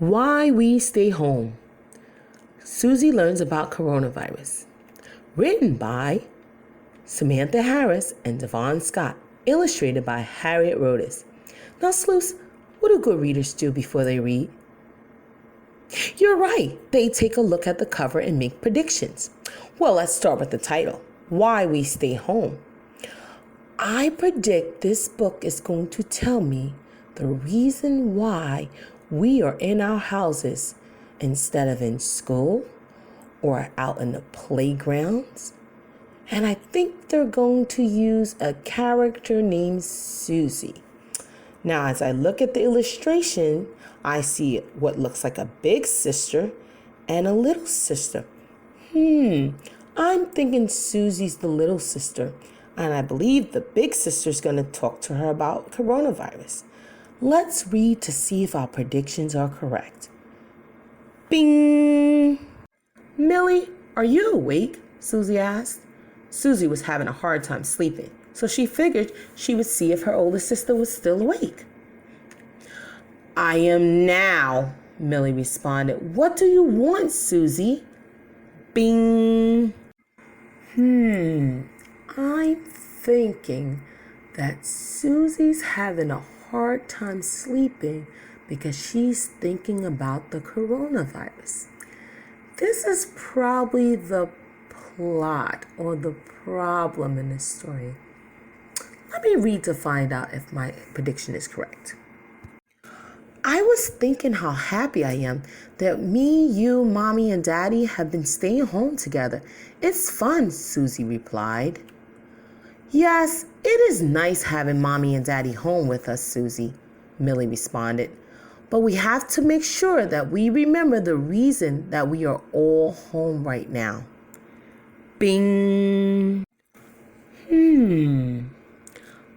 Why We Stay Home. Susie learns about coronavirus. Written by Samantha Harris and Devon Scott. Illustrated by Harriet Rodas. Now, Sleuth, what do good readers do before they read? You're right. They take a look at the cover and make predictions. Well, let's start with the title. Why We Stay Home. I predict this book is going to tell me the reason why we are in our houses instead of in school or out in the playgrounds. And I think they're going to use a character named Susie. Now, as I look at the illustration, I see what looks like a big sister and a little sister. I'm thinking Susie's the little sister, and I believe the big sister's going to talk to her about coronavirus. Let's read to see if our predictions are correct. Bing! Millie, are you awake? Susie asked. Susie was having a hard time sleeping, so she figured she would see if her older sister was still awake. I am now, Millie responded. What do you want, Susie? Bing! I'm thinking that Susie's having a hard time sleeping because she's thinking about the coronavirus. This is probably the plot or the problem in this story. Let me read to find out if my prediction is correct. I was thinking how happy I am that me, you, Mommy, and Daddy have been staying home together. It's fun, Susie replied. Yes, it is nice having Mommy and Daddy home with us, Susie, Millie responded. But we have to make sure that we remember the reason that we are all home right now. Bing!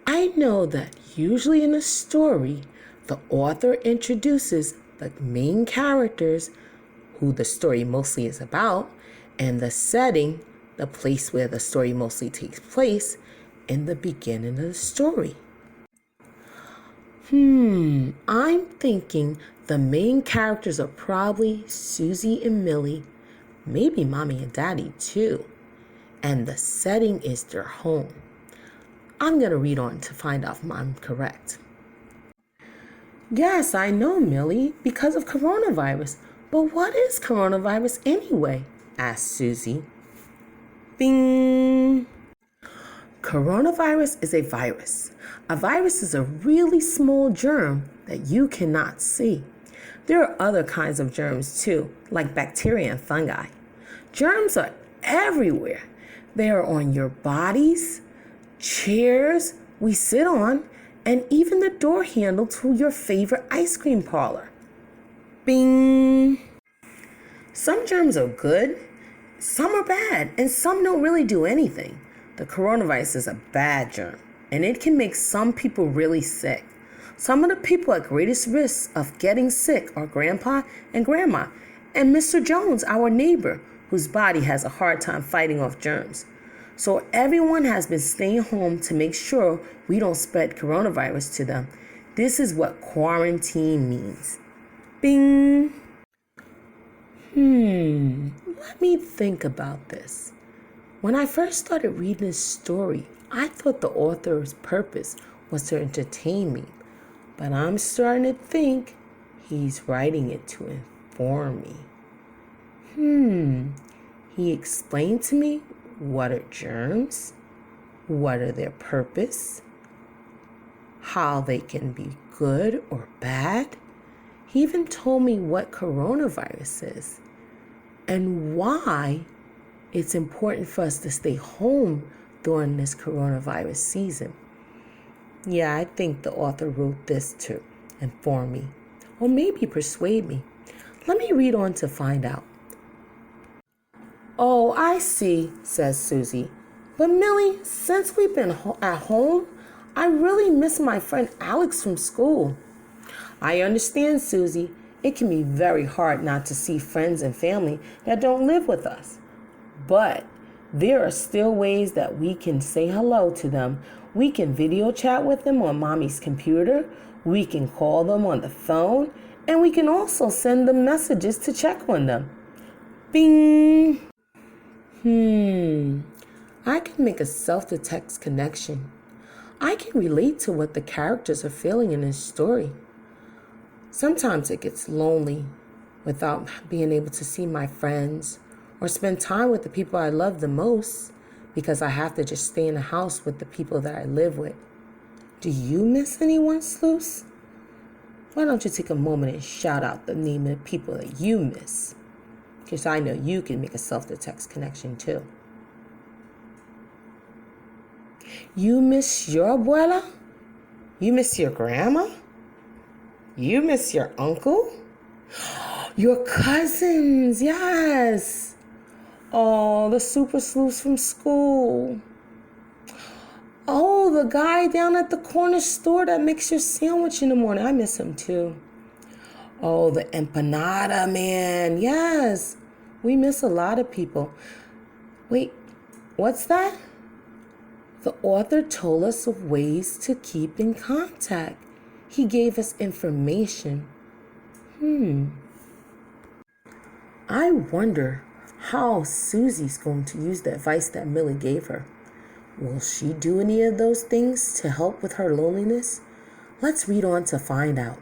I know that usually in a story, the author introduces the main characters, who the story mostly is about, and the setting, the place where the story mostly takes place, in the beginning of the story. I'm thinking the main characters are probably Susie and Millie, maybe Mommy and Daddy too, and the setting is their home. I'm going to read on to find out if I'm correct. Yes, I know, Millie, because of coronavirus. But what is coronavirus anyway? Asked Susie. Bing! Coronavirus is a virus. A virus is a really small germ that you cannot see. There are other kinds of germs too, like bacteria and fungi. Germs are everywhere. They are on your bodies, chairs we sit on, and even the door handle to your favorite ice cream parlor. Bing! Some germs are good, some are bad, and some don't really do anything. The coronavirus is a bad germ, and it can make some people really sick. Some of the people at greatest risk of getting sick are Grandpa and Grandma, and Mr. Jones, our neighbor, whose body has a hard time fighting off germs. So everyone has been staying home to make sure we don't spread coronavirus to them. This is what quarantine means. Bing! Let me think about this. When I first started reading this story, I thought the author's purpose was to entertain me. But I'm starting to think he's writing it to inform me. He explained to me what are germs, what are their purpose, how they can be good or bad. He even told me what coronavirus is and why it's important for us to stay home during this coronavirus season. Yeah, I think the author wrote this to inform me, or maybe persuade me. Let me read on to find out. Oh, I see, says Susie. But Millie, since we've been at home, I really miss my friend Alex from school. I understand, Susie. It can be very hard not to see friends and family that don't live with us. But there are still ways that we can say hello to them. We can video chat with them on Mommy's computer. We can call them on the phone. And we can also send them messages to check on them. Bing! I can make a self-to-text connection. I can relate to what the characters are feeling in this story. Sometimes it gets lonely without being able to see my friends or spend time with the people I love the most because I have to just stay in the house with the people that I live with. Do you miss anyone, Sleuth? Why don't you take a moment and shout out the name of the people that you miss? Because I know you can make a self-to-text connection too. You miss your abuela? You miss your grandma? You miss your uncle? Your cousins, yes. Oh, the super sleuths from school. Oh, the guy down at the corner store that makes your sandwich in the morning. I miss him too. Oh, the empanada man. Yes. We miss a lot of people. Wait, what's that? The author told us of ways to keep in contact. He gave us information. I wonder how Susie's going to use the advice that Millie gave her. Will she do any of those things to help with her loneliness? Let's read on to find out.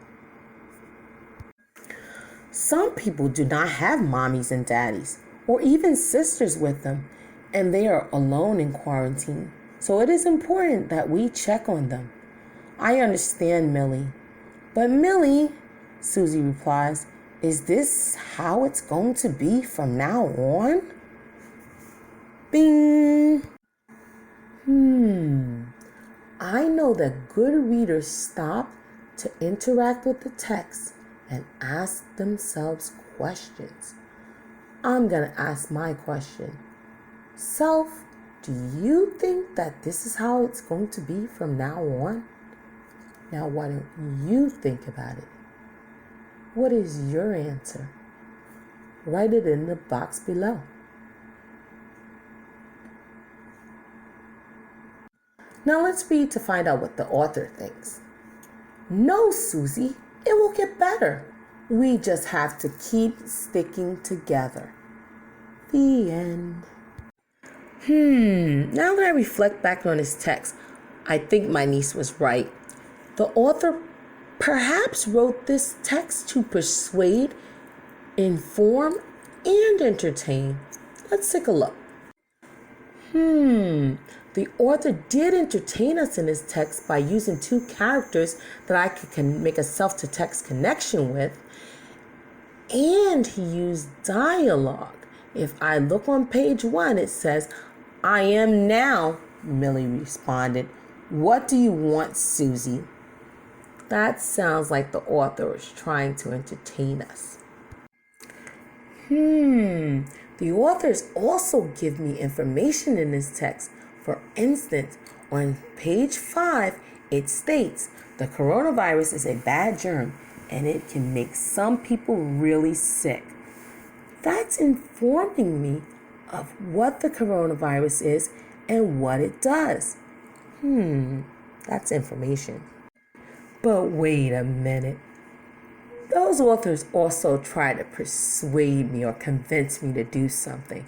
Some people do not have mommies and daddies, or even sisters with them, and they are alone in quarantine. So it is important that we check on them. I understand, Millie. But Millie, Susie replies, is this how it's going to be from now on? Bing! I know that good readers stop to interact with the text and ask themselves questions. I'm going to ask my question. Self, do you think that this is how it's going to be from now on? Now, why don't you think about it? What is your answer? Write it in the box below. Now let's read to find out what the author thinks. No, Susie, it will get better. We just have to keep sticking together. The end. Now that I reflect back on this text, I think my niece was right. The author perhaps wrote this text to persuade, inform, and entertain. Let's take a look. The author did entertain us in his text by using two characters that I can make a self-to-text connection with, and he used dialogue. If I look on page 1, it says, I am now, Millie responded. What do you want, Susie? That sounds like the author is trying to entertain us. The authors also give me information in this text. For instance, on page 5, it states the coronavirus is a bad germ and it can make some people really sick. That's informing me of what the coronavirus is and what it does. That's information. But wait a minute. Those authors also try to persuade me or convince me to do something.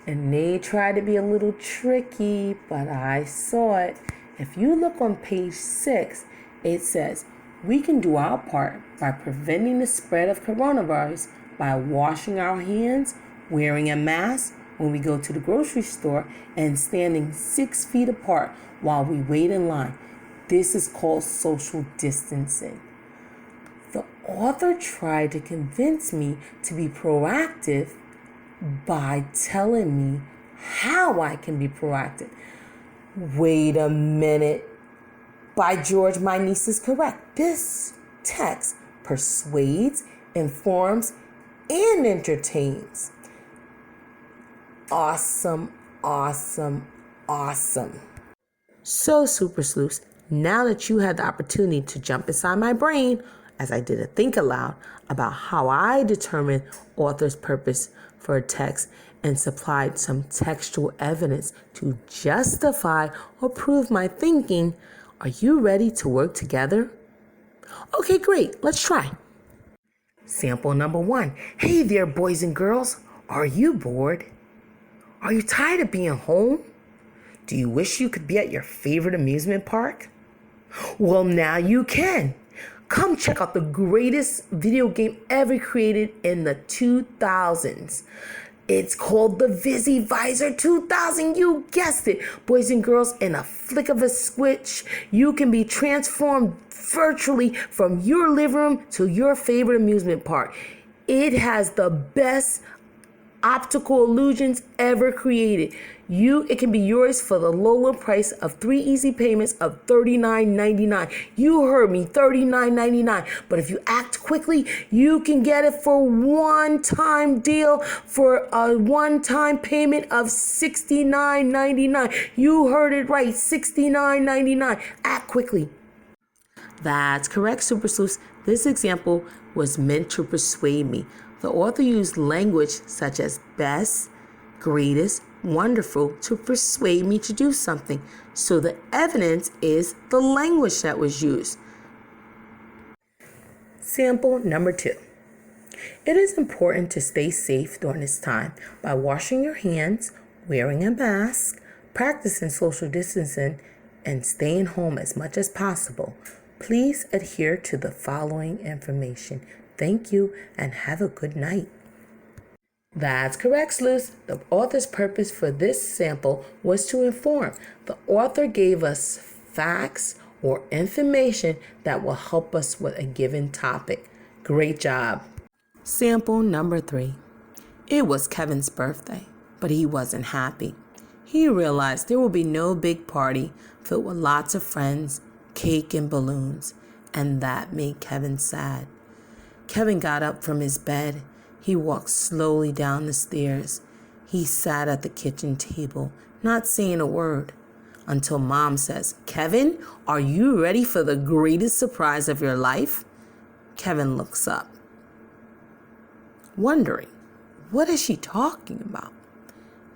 And they try to be a little tricky, but I saw it. If you look on page 6, it says, we can do our part by preventing the spread of coronavirus by washing our hands, wearing a mask when we go to the grocery store, and standing 6 feet apart while we wait in line. This is called social distancing. The author tried to convince me to be proactive by telling me how I can be proactive. Wait a minute. By George, my niece is correct. This text persuades, informs, and entertains. Awesome, awesome, awesome. So, Super Sleuths, now that you had the opportunity to jump inside my brain, as I did a think aloud about how I determine author's purpose for a text and supplied some textual evidence to justify or prove my thinking, are you ready to work together? Okay, great. Let's try. Sample number 1. Hey there, boys and girls. Are you bored? Are you tired of being home? Do you wish you could be at your favorite amusement park? Well, now you can. Come check out the greatest video game ever created in the 2000s. It's called the VisiVisor 2000. You guessed it. Boys and girls, in a flick of a switch, you can be transformed virtually from your living room to your favorite amusement park. It has the best optical illusions ever created. It can be yours for the lower price of 3 easy payments of $39.99. You heard me, $39.99. But if you act quickly, you can get it for one-time deal for a one-time payment of $69.99. You heard it right, $69.99. Act quickly. That's correct, Super Sleuths. This example was meant to persuade me. The author used language such as best, greatest, wonderful to persuade me to do something. So the evidence is the language that was used. Sample number 2. It is important to stay safe during this time by washing your hands, wearing a mask, practicing social distancing, and staying home as much as possible. Please adhere to the following information. Thank you and have a good night. That's correct, Sleuth. The author's purpose for this sample was to inform. The author gave us facts or information that will help us with a given topic. Great job. Sample number 3. It was Kevin's birthday, but he wasn't happy. He realized there would be no big party filled with lots of friends, cake and balloons, and that made Kevin sad. Kevin got up from his bed. He walked slowly down the stairs. He sat at the kitchen table, not saying a word, until Mom says, "Kevin, are you ready for the greatest surprise of your life?" Kevin looks up, wondering, what is she talking about?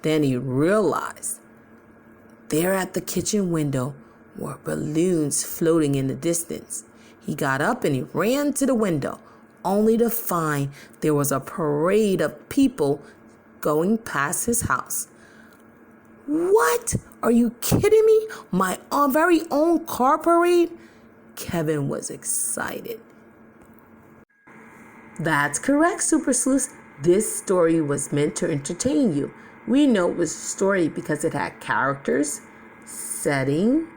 Then he realized there at the kitchen window were balloons floating in the distance. He got up and he ran to the window, only to find there was a parade of people going past his house. What? Are you kidding me? My very own car parade? Kevin was excited. That's correct, Super Sleuths. This story was meant to entertain you. We know it was a story because it had characters, setting,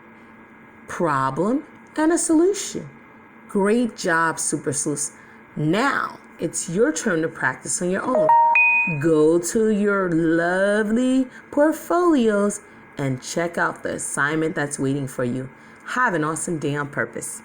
problem, and a solution. Great job, Super Sleuths. Now, it's your turn to practice on your own. Go to your lovely portfolios and check out the assignment that's waiting for you. Have an awesome day on purpose.